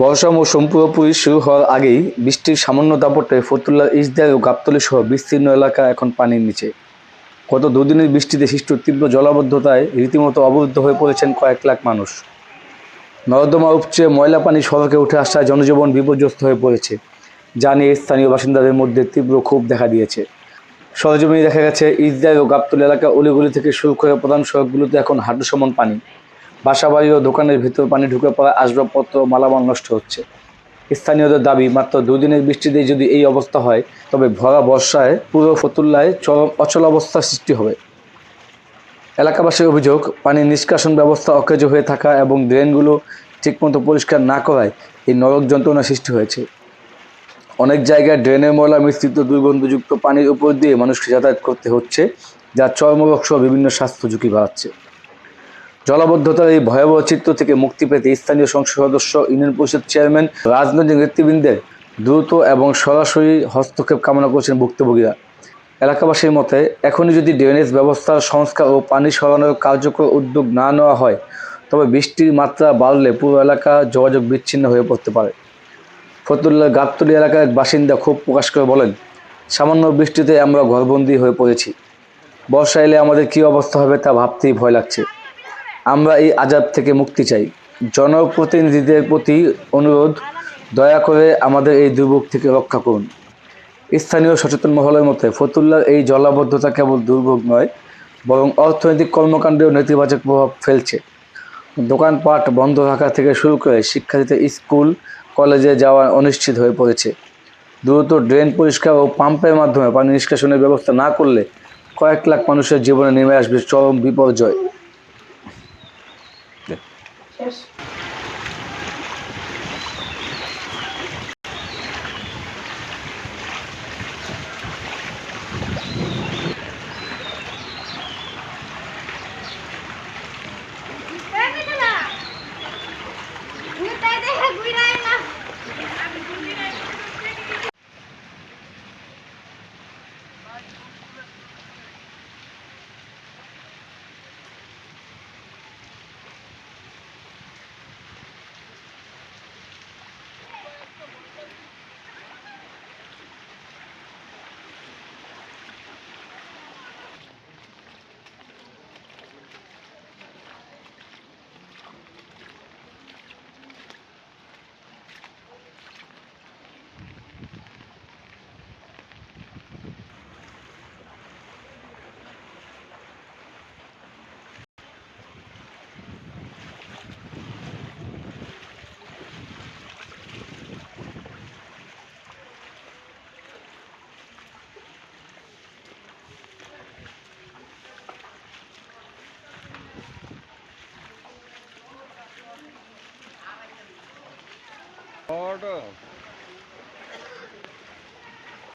বর্ষা মৌসুম পুরোপুরি শুরু হওয়ার আগেই বৃষ্টির সামান্য দাপটে ফতুল্লার ইসদার ও গাবতলী সহ বিস্তীর্ণ এলাকা এখন পানির নিচে। গত দুদিনের বৃষ্টিতে সৃষ্ট তীব্র জলাবদ্ধতায় রীতিমতো অবরুদ্ধ হয়ে পড়েছেন কয়েক লাখ মানুষ। নর্দমা উপচে ময়লা পানি সড়কে উঠে আসায় জনজীবন বিপর্যস্ত হয়ে পড়েছে, যা নিয়ে স্থানীয় বাসিন্দাদের মধ্যে তীব্র ক্ষোভ দেখা দিয়েছে। সরেজমিনে দেখা গেছে, ইসদার ও গাবতলী এলাকা অলিগলি থেকে শুরু করে প্রধান সড়কগুলোতে এখন হাঁটু সমান পানি। বাসাবাড়ি ও দোকানের ভিতর পানি ঢুকে পড়া, আসবাবপত্র মালামাল নষ্ট হচ্ছে। স্থানীয়দের দাবি, মাত্র দুদিনের বৃষ্টিতে যদি এই অবস্থা হয়, তবে ভরা বর্ষায় পুরো ফতুল্লায় চরম অচলাবস্থার সৃষ্টি হবে। এলাকাবাসীর অভিযোগ, পানির নিষ্কাশন ব্যবস্থা অকেজো হয়ে থাকা এবং ড্রেনগুলো ঠিকমতো পরিষ্কার না করায় এই নরক যন্ত্রণা সৃষ্টি হয়েছে। অনেক জায়গায় ড্রেনের ময়লা মিশ্রিত দুর্গন্ধযুক্ত পানির উপর দিয়ে মানুষকে যাতায়াত করতে হচ্ছে, যা চর্মরোগ সহ বিভিন্ন স্বাস্থ্য ঝুঁকি বাড়াচ্ছে। জলাবদ্ধতার এই ভয়াবহ চিত্র থেকে মুক্তি পেতে স্থানীয় সংসদ সদস্য, ইউনিয়ন পরিষদ চেয়ারম্যান, রাজনৈতিক নেতৃবৃন্দের দ্রুত এবং সরাসরি হস্তক্ষেপ কামনা করেছেন ভুক্তভোগীরা। এলাকাবাসীর মতে, এখনই যদি ড্রেনেজ ব্যবস্থার সংস্কার ও পানি সরানোর কার্যকর উদ্যোগ না নেওয়া হয়, তবে বৃষ্টির মাত্রা বাড়লে পুরো এলাকা যোগাযোগ বিচ্ছিন্ন হয়ে পড়তে পারে। ফতুল্লার গাবতলী এলাকার এক বাসিন্দা ক্ষোভ প্রকাশ করে বলেন, সামান্য বৃষ্টিতে আমরা ঘরবন্দি হয়ে পড়েছি। বর্ষা এলে আমাদের কী অবস্থা হবে তা ভাবতেই ভয় লাগছে। আমরা এই আযাব থেকে মুক্তি চাই। জনপ্রতিনিধিদের প্রতি অনুরোধ, দয়া করে আমাদের এই দুর্ভোগ থেকে রক্ষা করুন। স্থানীয় সচেতন মহলের মতে, ফতুল্লার এই জলাবদ্ধতা কেবল দুর্ভোগ নয়, বরং অর্থনৈতিক কর্মকাণ্ডেও নেতিবাচক প্রভাব ফেলছে। দোকানপাট বন্ধ রাখা থেকে শুরু করে শিক্ষার্থীদের স্কুল কলেজে যাওয়া অনিশ্চিত হয়ে পড়েছে। দ্রুত ড্রেন পরিষ্কার ও পাম্পের মাধ্যমে পানি নিষ্কাশনের ব্যবস্থা না করলে কয়েক লাখ মানুষের জীবনে নেমে আসবে চরম বিপর্যয়। Order.